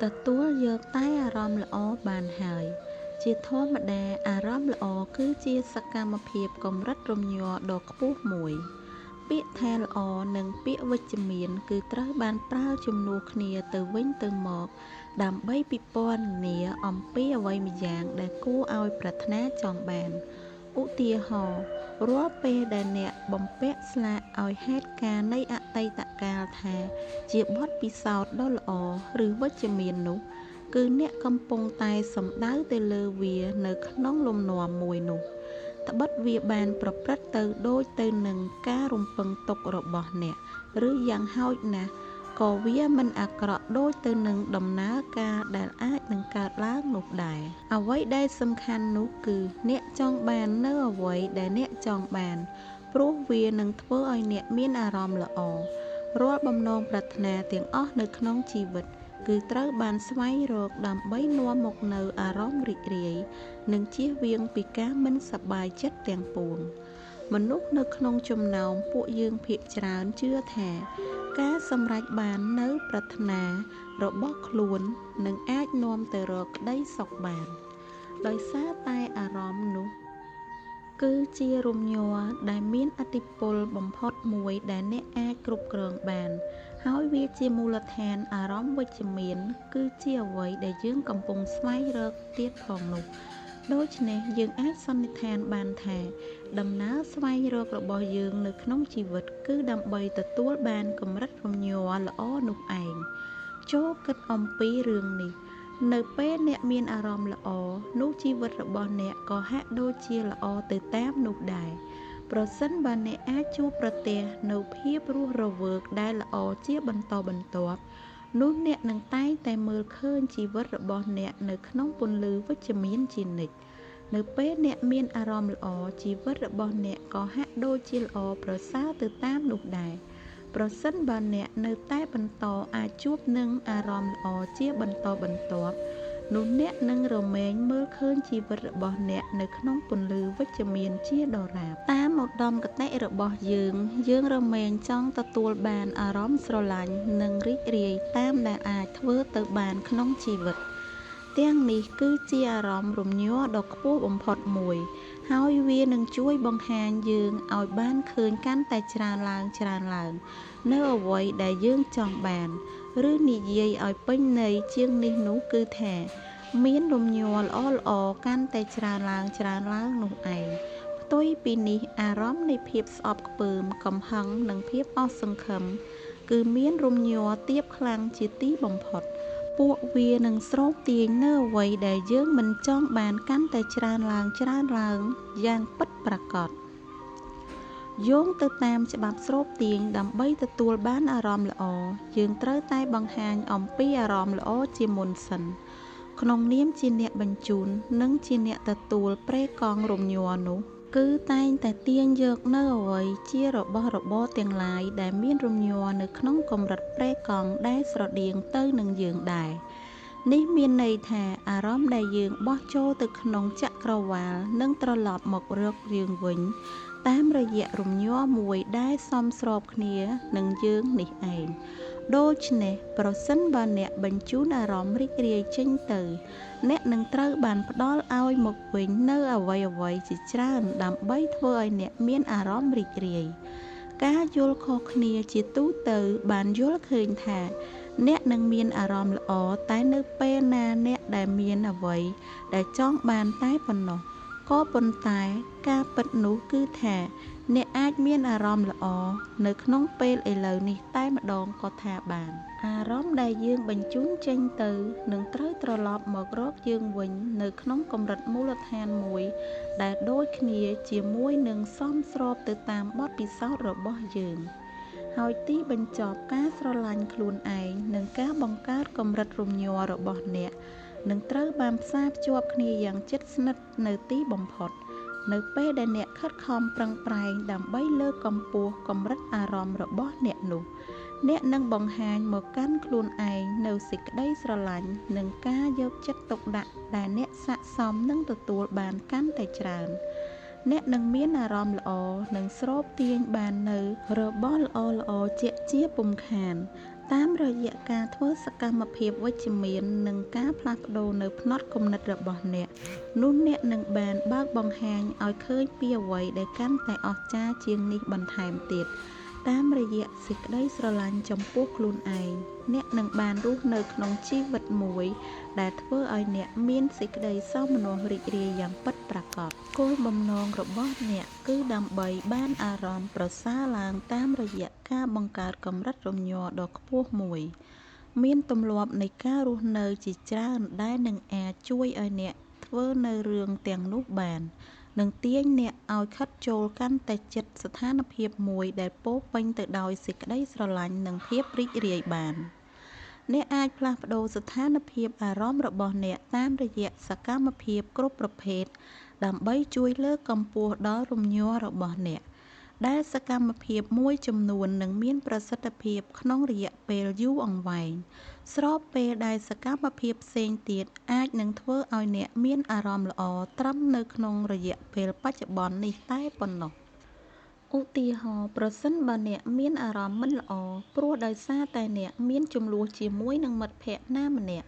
ទទួលយកតែអារម្មណ៍ល្អបានហើយជាធម្មតាអារម្មណ៍ល្អគឺជាសកម្មភាពកម្រិតរំញ័រដ៏ខ្ពស់មួយពាក្យថាល្អនិងពាក្យវិជ្ជមានគឺត្រូវបានប្រើជំនួសគ្នាទៅវិញទៅមកដើម្បីពិពណ៌នាអំពីអ្វីម្យ៉ាងដែលគួរឲ្យប្រាថ្នាចង់បានឧទាហរណ៍រាល់ពេលដែលអ្នកបំពាក់ស្លាកឲ្យហេតុការណ៍នៃអតីតកាលថាជាបទពិសោធន៍ដ៏ល្អឬវិជ្ជមាននោះគឺអ្នកកំពុងតែសំដៅទៅលើវានៅក្នុងលំនាំមួយនោះត្បិតវាបានប្រព្រឹត្តទៅដូចទៅនឹងការរំពឹងទុករបស់អ្នកឬយ៉ាងហោចណាស់ក៏វាមិនអាក្រក់ដូចទៅនឹងដំណើរការដែលអាចនឹងកើតឡើងនោះដែរអ្វីដែលសំខាន់នោះគឺអ្នកចង់បាននៅអ្វីដែលអ្នកចង់បានព្រោះវានឹងធ្វើឲ្យអ្នកមានអារម្មណ៍ល្អរាល់បំណងប្រាថ្នាទាំងអស់នៅក្នុងជីវិតគឺត្រូវបានស្វែងរកដើម្បីនាំមកនូវអារម្មណ៍រីករាយនិងជៀសវាងពីការមិនសប្បាយចិត្តទាំងពួងមនុស្សនៅក្នុងចំណោមពួកយើងភាគច្រើនជឿថាការសម្រេចបាននូវប្រាថ្នារបស់ខ្លួននឹងអាចនាំទៅរកក្តីសុខបានដោយសារតែអារម្មណ៍នោះគឺជារំញ័រដែលមានឥទ្ធិពលបំផុតមួយដែលអ្នកអាចគ្រប់គ្រងបានហើយវាជាមូលដ្ឋានអារម្មណ៍វិជ្ជមានគឺជាអ្វីដែលយើងកំពុងស្វែងរកទៀតផងនោះដូច្នេះយើងអាចសន្និដ្ឋានបានថាដំណើរស្វែងរករបស់យើងនៅក្នុងជីវិតគឺដើម្បីទទួលបានកម្រិតរំញ័រល្អនោះឯងចូលគិតអំពីរឿងនេះនៅពេលអ្នកមានអារម្មណ៍ល្អនោះជីវិតរបស់អ្នកក៏ហាក់ដូចជាល្អទៅតាមនោះដែរប្រសិនបើអ្នកអាចជួបប្រទះនៅភាពរស់រវើកដែលល្អជាបន្តបន្ទាប់នោះអ្នកនឹងតែងតែមើលឃើញជីវិតរបស់អ្នកនៅក្នុងពន្លឺវិជ្ជមានជានិច្ចនៅពេលអ្នកមានអារម្មណ៍ល្អជីវិតរបស់អ្នកក៏ហាក់ដូចជាល្អប្រសើរទៅតាមនោះដែរប្រសិនបើអ្នកនៅតែបន្តអាចជួបនឹងអារម្មណ៍ល្អជាបន្តបន្ទាប់នោះអ្នកនឹងរមែងមើលឃើញជីវិតរបស់អ្នកនៅក្នុងពន្លឺវិជ្ជមានជាដរាបតាមឧត្តមគតិរបស់យើងរមែងចង់ទទួលបានអារម្មណ៍ស្រឡាញ់និងរីករាយតាមដែលអាចធ្វើទៅបានក្នុងជីវិតទាំងនេះគឺជាអារម្មណ៍រំញ័រដ៏ខ្ពស់បំផុតមួយហើយវានឹងជួយបង្ហាញយើងឲ្យបានឃើញកាន់តែច្រើនឡើងនៅអ្វីដែលយើងចង់បានឬនិយាយឲ្យពេញន័យជាងនេះនោះគឺថាមានរំញ័រល្អកាន់តែច្រើនឡើងនោះឯងផ្ទុយពីនេះអារម្មណ៍នៃភាពស្អប់ខ្ពើមកំហឹងនិងភាពអស់សង្ឃឹមគឺមានរំញ័រទាបខ្លាំងជាទីបំផុតពួកវានឹងស្រូបទាញនៅអ្វីដែលយើងមិនចង់បានកាន់តែច្រើនឡើងយ៉ាងពិតប្រាកដយោងទៅតាមច្បាប់ស្រូបទាញដើម្បីទទួលបានអារម្មណ៍ល្អយើងត្រូវតែបង្ហាញអំពីអារម្មណ៍ល្អជាមុនសិនក្នុងនាមជាអ្នកបញ្ជូននិងជាអ្នកទទួលប្រេកង់រំញ័រនោះគឺតែងតែទាញយកនៅអ្វីជារបស់របរទាំងឡាយដែលមានរំញ័រនៅក្នុងកម្រិតប្រេកង់ដែលស្រដៀងទៅនឹងយើងដែរនេះមានន័យថាអារម្មណ៍ដែលយើងបោះចូលទៅក្នុងចក្រវាឡនឹងត្រឡប់មករកយើងវិញតាមរយៈរំញ័រមួយដែលសមស្របគ្នានឹងយើងនេះឯងដូច្នេះប្រសិនបើអ្នកបញ្ជូនអារម្មណ៍រីករាយចេញទៅអ្នកនឹងត្រូវបានផ្ដល់ឲ្យមកវិញនៅអ្វីជាច្រើនដើម្បីធ្វើឲ្យអ្នកមានអារម្មណ៍រីករាយការយល់ខុសគ្នាជាទូទៅបានយល់ឃើញថាអ្នកនឹងមានអារម្មណ៍ល្អតែនៅពេលណាអ្នកដែលមានអ្វីដែលចង់បានតែប៉ុណ្ណោះក៏ប៉ុន្តែការពិតនោះគឺថាអ្នកអាចមានអារម្មណ៍ល្អនៅក្នុងពេលឥឡូវនេះតែម្ដងក៏ថាបានអារម្មណ៍ដែលយើងបញ្ជូនចេញទៅនឹងត្រូវត្រឡប់មករកយើងវិញនៅក្នុងកម្រិតមូលដ្ឋានមួយដែលដូចគ្នាជាមួយនឹងសមស្របទៅតាមបទពិសោធន៍របស់យើងហើយទីបញ្ចប់ការស្រឡាញ់ខ្លួនឯងនិងការបង្កើតកម្រិតរំញ័ររបស់អ្នកនឹងត្រូវបានផ្សារភ្ជាប់គ្នាយ៉ាងជិតស្និទ្ធនៅទីបំផុតនៅពេលដែលអ្នកខិតខំប្រឹងប្រែងដើម្បីលើកកម្ពស់កម្រិតអារម្មណ៍របស់អ្នកនោះអ្នកនឹងបង្ហាញមកកាន់ខ្លួនឯងនៅសេចក្តីស្រឡាញ់និងការយកចិត្តទុកដាក់ដែលអ្នកស័ក្តិសមនឹងទទួលបានកាន់តែច្រើនអ្នកនឹងមានអារម្មណ៍ល្អនិងស្រូបទាញបាននៅរបស់ល្អជាពុំខាន តាមរយៈការធ្វើសកម្មភាពវិជ្ជមាននិងការផ្លាស់ប្ដូរនៅផ្នត់គំនិតរបស់អ្នកនោះអ្នកនឹងបានបើកបង្ហាញឲ្យឃើញពីអ្វីដែលកាន់តែអស្ចារ្យជាងនេះបន្ថែមទៀតតាមរយៈសេចក្តីស្រឡាញ់ចំពោះខ្លួនឯងអ្នកនឹងបានរស់នៅក្នុងជីវិតមួយដែលធ្វើឲ្យអ្នកមានសេចក្តីសោមនស្សរីករាយយ៉ាងពិតប្រាកដគោលបំណងរបស់អ្នកគឺដើម្បីបានអារម្មណ៍ប្រសើរឡើងតាមរយៈការបង្កើតកម្រិតរំញ័រដ៏ខ្ពស់មួយមានទម្លាប់នៃការរស់នៅជាច្រើនដែលនឹងអាចជួយឲ្យអ្នកធ្វើនៅរឿងទាំងនោះបាននឹងទាញអ្នកឲ្យខិតចូលកាន់តែជិតស្ថានភាពមួយដែលពោរពេញទៅដោយសេចក្តីស្រឡាញ់និងភាពរីករាយបានអ្នកអាចផ្លាស់ប្ដូរស្ថានភាពអារម្មណ៍របស់អ្នកតាមរយៈសកម្មភាពគ្រប់ប្រភេទដើម្បីជួយលើកកម្ពស់ដល់រំញ័ររបស់អ្នកដែលសកម្មភាពមួយចំនួននឹងមានប្រសិទ្ធភាពក្នុងរយៈពេលយូរអង្វែងស្របពេលដែលសកម្មភាពផ្សេងទៀតអាចនឹងធ្វើឲ្យអ្នកមានអារម្មណ៍ល្អត្រឹមនៅក្នុងរយៈពេលបច្ចុប្បន្ននេះតែប៉ុណ្ណោះឧទាហរណ៍ប្រសិនបើអ្នកមានអារម្មណ៍មិនល្អព្រោះដោយសារតែអ្នកមានជម្លោះជាមួយនឹងមិត្តភក្តិណាម្នាក់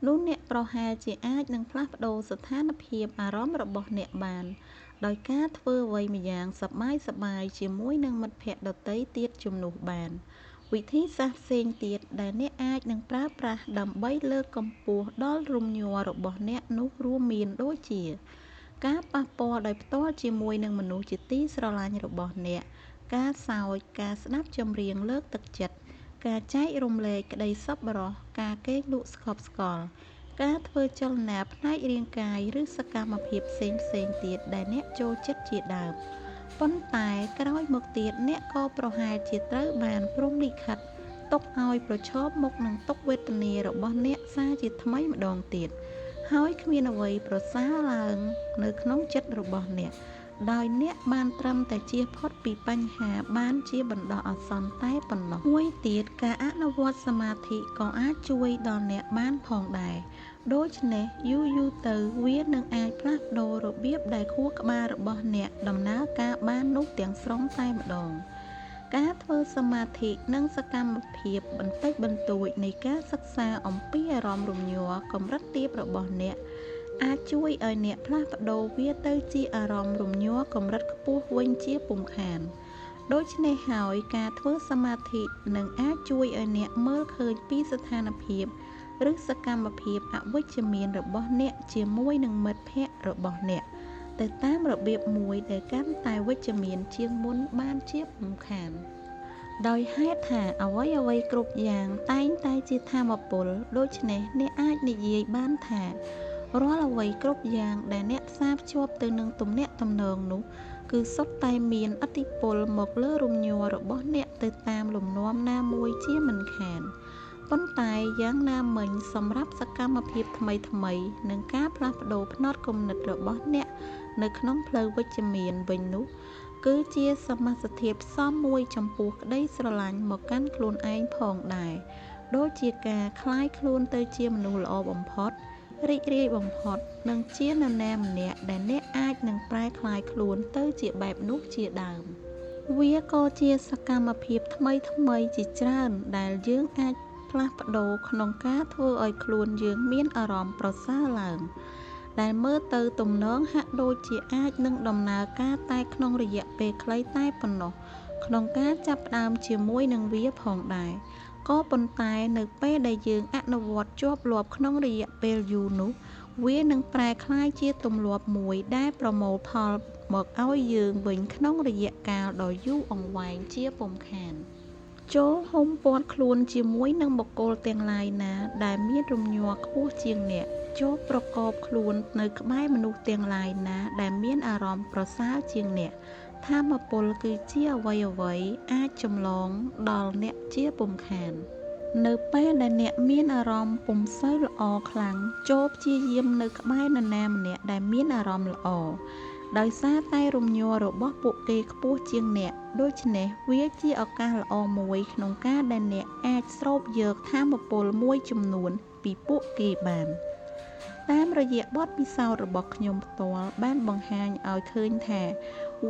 នោះអ្នកប្រហែលជាអាចនឹងផ្លាស់ប្ដូរស្ថានភាពអារម្មណ៍របស់អ្នកបានដោយការធ្វើអ្វីម្យ៉ាងសប្បាយៗជាមួយនឹងមិត្តភក្តិដទៃទៀតជំនួសបានវិធីសាស្ត្រផ្សេងទៀតដែលអ្នកអាចនឹងប្រើប្រាស់ដើម្បីលើកកម្ពស់ដល់រំញ័ររបស់អ្នកនោះរួមមានដូចជាការប៉ះពាល់ដោយផ្ទាល់ជាមួយនឹងមនុស្សជាទីស្រឡាញ់របស់អ្នកការសើចការស្ដាប់ចម្រៀងលើកទឹកចិត្តការចែករំលែកក្តីសប្បុរសការគេងលក់ស្កប់ស្កល់ការធ្វើចលនាផ្នែករាងកាយឬសកម្មភាពផ្សេងទៀតដែលអ្នកចូលចិត្តជាដើមប៉ុន្តែក្រោយមកទៀតអ្នកក៏ប្រហែលជាត្រូវបានព្រហ្មលិខិតទុកឲ្យប្រឈមមុខនឹងទុក្ខវេទនារបស់អ្នកសារជាថ្មីម្ដងទៀតហើយគ្មានអ្វីប្រសើរឡើងនៅក្នុងចិត្តរបស់អ្នកដោយអ្នកបានត្រឹមតែជៀសផុតពីបញ្ហាបានជាបណ្ដោះអាសន្នតែប៉ុណ្ណោះមួយទៀតការអនុវត្តសមាធិក៏អាចជួយដល់អ្នកបានផងដែរដូច្នេះយូរទៅវានឹងអាចផ្លាស់ប្ដូររបៀបដែលខួរក្បាលរបស់អ្នកដំណើរការបាននោះទាំងស្រុងតែម្ដងការធ្វើសមាធិនិងសកម្មភាពបន្តិចបន្តួចនៃការសិក្សាអំពីអារម្មណ៍រំញ័រកម្រិតទាបរបស់អ្នកអាចជួយឲ្យអ្នកផ្លាស់ប្ដូរវាទៅជាអារម្មណ៍រំញ័រកម្រិតខ្ពស់វិញជាពុំខានដូច្នេះហើយការធ្វើសមាធិនឹងអាចជួយឲ្យអ្នកមើលឃើញពីស្ថានភាពឬសកម្មភាពអវិជ្ជមានរបស់អ្នកជាមួយនឹងមិត្តភក្តិរបស់អ្នកទៅតាមរបៀបមួយដែលកាន់តែវិជ្ជមានជាងមុនបានជាពុំខានដោយហេតុថាអ្វីគ្រប់យ៉ាងតែងតែជាថាមពលដូច្នេះអ្នកអាចនិយាយបានថារាល់អ្វីគ្រប់យ៉ាងដែលអ្នកផ្សារភ្ជាប់ទៅនឹងទំនាក់ទំនងនោះគឺសុទ្ធតែមានឥទ្ធិពលមកលើរំញ័ររបស់អ្នកទៅតាមលំនាំណាមួយជាមិនខានប៉ុន្តែយ៉ាងណាមិញសម្រាប់សកម្មភាពថ្មីនិងការផ្លាស់ប្ដូរផ្នត់គំនិតរបស់អ្នកនៅក្នុងផ្លូវវិជ្ជមានវិញនោះគឺជាសមាសធាតុផ្សំមួយចំពោះក្តីស្រឡាញ់មកកាន់ខ្លួនឯងផងដែរដូចជាការคล้ายខ្លួនទៅជាមនុស្សល្អបំផុតរីករាយបំផុតនិងជានរណាម្នាក់ដែលអ្នកអាចនឹងប្រែคล้ายខ្លួនទៅជាបែបនោះជាដើមវាក៏ជាសកម្មភាពថ្មីជាច្រើនដែលយើងអាចផ្លាស់ប្ដូរក្នុងការធ្វើឲ្យខ្លួនយើងមានអារម្មណ៍ប្រសើរឡើងដែលមើលទៅទំនងហាក់ដូចជាអាចនឹងដំណើរការតែក្នុងរយៈពេលខ្លីតែប៉ុណ្ណោះក្នុងការចាប់ផ្ដើមជាមួយនឹងវាផងដែរក៏ប៉ុន្តែនៅពេលដែលយើងអនុវត្តជាប់លាប់ក្នុងរយៈពេលយូរនោះវានឹងប្រែក្លាយជាទម្លាប់មួយដែលប្រមូលផលមកឲ្យយើងវិញក្នុងរយៈកាលដ៏យូរអង្វែងជាពុំខានចូលហុំព័ទ្ធខ្លួនជាមួយនឹងបុគ្គលទាំងឡាយណាដែលមានរំញ័រខ្ពស់ជាងអ្នកចូលប្រកបខ្លួននៅក្បែរមនុស្សទាំងឡាយណាដែលមានអារម្មណ៍ប្រសើរជាងអ្នកថាមពលគឺជាអ្វីអាចចម្លងដល់អ្នកជាពុំខាននៅពេលដែលអ្នកមានអារម្មណ៍ពុំសូវល្អខ្លាំងចូលព្យាយាមនៅក្បែរនរណាម្នាក់ដែលមានអារម្មណ៍ល្អដោយសារតែរំញ័ររបស់ពួកគេខ្ពស់ជាងអ្នកដូច្នេះវាជាឱកាសល្អមួយក្នុងការដែលអ្នកអាចស្រូបយកថាមពលមួយចំនួនពីពួកគេបានតាមរយៈបទពិសោធន៍របស់ខ្ញុំផ្ទាល់បានបង្ហាញឲ្យឃើញថា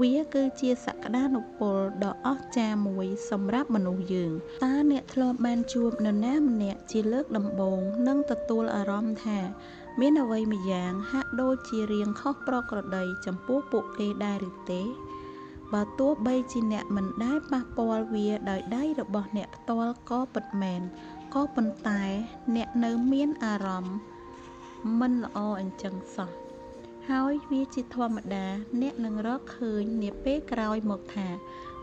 វាគឺជាសក្តានុពលដ៏អស្ចារ្យមួយសម្រាប់មនុស្សយើងតើអ្នកធ្លាប់បានជួបនរណាម្នាក់ជាលើកដំបូងនិងទទួលអារម្មណ៍ថាមានអ្វីម្យ៉ាងហាក់ដូចជារៀងខុសប្រក្រតីចំពោះពួកគេដែរឬទេបើទោះបីជាអ្នកមិនដែលប៉ះពាល់វាដោយដៃរបស់អ្នកផ្ទាល់ក៏ពិតមែនក៏ប៉ុន្តែអ្នកនៅមានអារម្មណ៍មិនល្អអញ្ចឹងសោះហើយវាជាធម្មតាអ្នកនឹងរកឃើញនាពេលក្រោយមកថា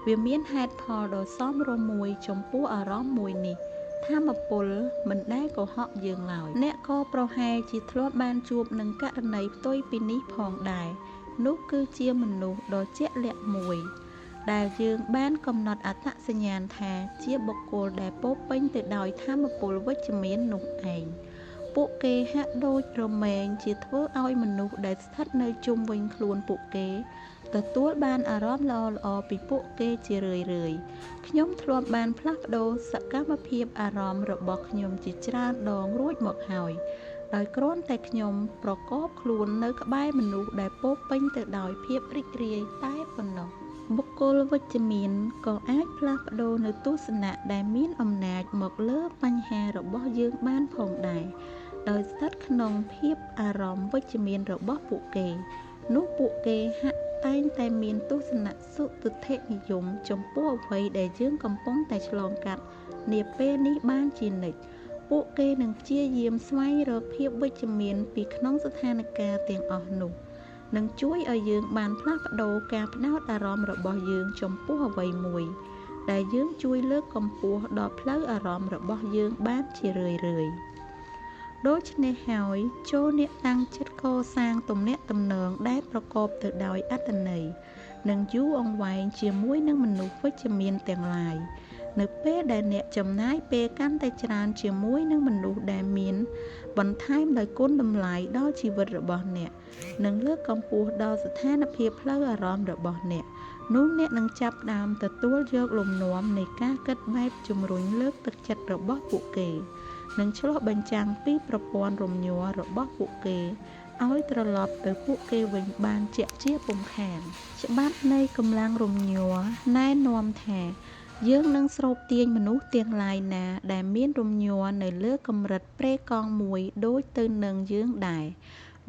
វាមានហេតុផលដ៏សមរម្យមួយចំពោះអារម្មណ៍មួយនេះថាមពលមិនដែលកុហកយើងឡើយអ្នកក៏ប្រហែលជាធ្លាប់បានជួបនឹងករណីផ្ទុយពីនេះផងដែរនោះគឺជាមនុស្សដ៏ជាក់លាក់មួយដែលយើងបានកំណត់អត្តសញ្ញាណថាជាបុគ្គលដែលពោរពេញទៅដោយថាមពលវិជ្ជមាននោះឯងពួកគេហាក់ដូចរមែងជាធ្វើឲ្យមនុស្សដែលស្ថិតនៅជុំវិញខ្លួនពួកគេទទួលបានអារម្មណ៍ល្អៗពីពួកគេជារឿយៗខ្ញុំធ្លាប់បានផ្លាស់ប្ដូរសកម្មភាពអារម្មណ៍របស់ខ្ញុំជាច្រើនដងរួចមកហើយដោយគ្រាន់តែខ្ញុំប្រកបខ្លួននៅក្បែរមនុស្សដែលពោរពេញទៅដោយភាពរីករាយតែប៉ុណ្ណោះបុគ្គលវិជ្ជមានក៏អាចផ្លាស់ប្ដូរនៅទស្សនៈដែលមានអំណាចមកលើបញ្ហារបស់យើងបានផងដែរដោយស្ថិតក្នុងភាពអារម្មណ៍វិជ្ជមានរបស់ពួកគេនោះពួកគេហាក់តែងតែមានទស្សនៈសុទិដ្ឋិនិយមចំពោះអ្វីដែលយើងកំពុងតែឆ្លងកាត់នាពេលនេះបានជានិច្ចពួកគេនឹងព្យាយាមស្វែងរកភាពវិជ្ជមានពីក្នុងស្ថានភាពទាំងអស់នោះនឹងជួយឲ្យយើងបានផ្លាស់ប្ដូរការផ្ដោតអារម្មណ៍របស់យើងចំពោះអ្វីមួយដែលយើងជួយលើកកម្ពស់ដល់ផ្លូវអារម្មណ៍របស់យើងបានជារឿយៗដូច្នេះហើយចូលអ្នកតាំងចិត្តកសាងទំនាក់ទំនងដែលប្រកបទៅដោយអត្ថន័យនិងយូរអង្វែងជាមួយនឹងមនុស្សវិជ្ជមានទាំងឡាយនៅពេលដែលអ្នកចំណាយពេលកាន់តែច្រើនជាមួយនឹងមនុស្សដែលមានបន្ថែមដោយគុណតម្លៃដល់ជីវិតរបស់អ្នកនិងលើកកម្ពស់ដល់ស្ថានភាពផ្លូវអារម្មណ៍របស់អ្នកនោះអ្នកនឹងចាប់ផ្ដើមទទួលយកលំនាំនៃការគិតបែបជំរុញលើកទឹកចិត្តរបស់ពួកគេនិងឆ្លុះបញ្ចាំងពីប្រព័ន្ធរំញ័ររបស់ពួកគេឲ្យត្រឡប់ទៅពួកគេវិញបានជាក់ជាពុំខានច្បាប់នៃកម្លាំងរំញ័រណែនាំថាយើងនឹងស្រូបទាញមនុស្សទាំងឡាយណាដែលមានរំញ័រនៅលើកម្រិតប្រេកង់មួយដូចទៅនឹងយើងដែរ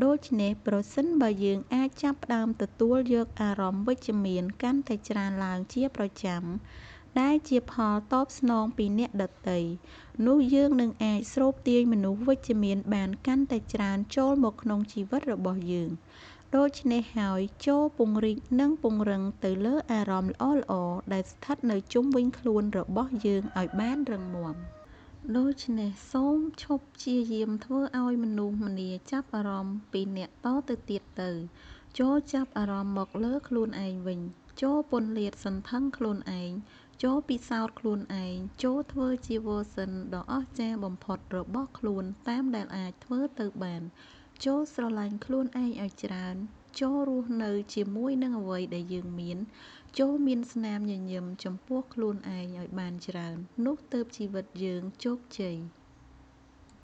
ដូច្នេះប្រសិនបើយើងអាចចាប់ផ្ដើមទទួលយកអារម្មណ៍វិជ្ជមានកាន់តែច្រើនឡើងជាប្រចាំដែលជាផលតបស្នងពីអ្នកដទៃនោះយើងនឹងអាចស្រូបទាញមនុស្សវិជ្ជមានបានកាន់តែច្រើនចូលមកក្នុងជីវិតរបស់យើងដូច្នេះហើយចូលពង្រីកនិងពង្រឹងទៅលើអារម្មណ៍ល្អៗដែលស្ថិតនៅជុំវិញខ្លួនរបស់យើងឲ្យបានរឹងមាំដូច្នេះសូមឈប់ព្យាយាមធ្វើឲ្យមនុស្សម្នាចាប់អារម្មណ៍ពីអ្នកតទៅទៀតទៅចូលចាប់អារម្មណ៍មកលើខ្លួនឯងវិញចូលពន្លាតសន្ធឹងខ្លួនឯងចូលពិសោធន៍ខ្លួនឯងចូលធ្វើជាវ៉ឺសិនដ៏អស្ចារ្យបំផុតរបស់ខ្លួនតាមដែលអាចធ្វើទៅបានចូលស្រឡាញ់ខ្លួនឯងឲ្យច្រើនចូលរស់នៅជាមួយនឹងអ្វីដែលយើងមានចូលមានស្នាមញញឹមចំពោះខ្លួនឯងឲ្យបានច្រើននោះទើបជីវិតយើងជោគជ័យ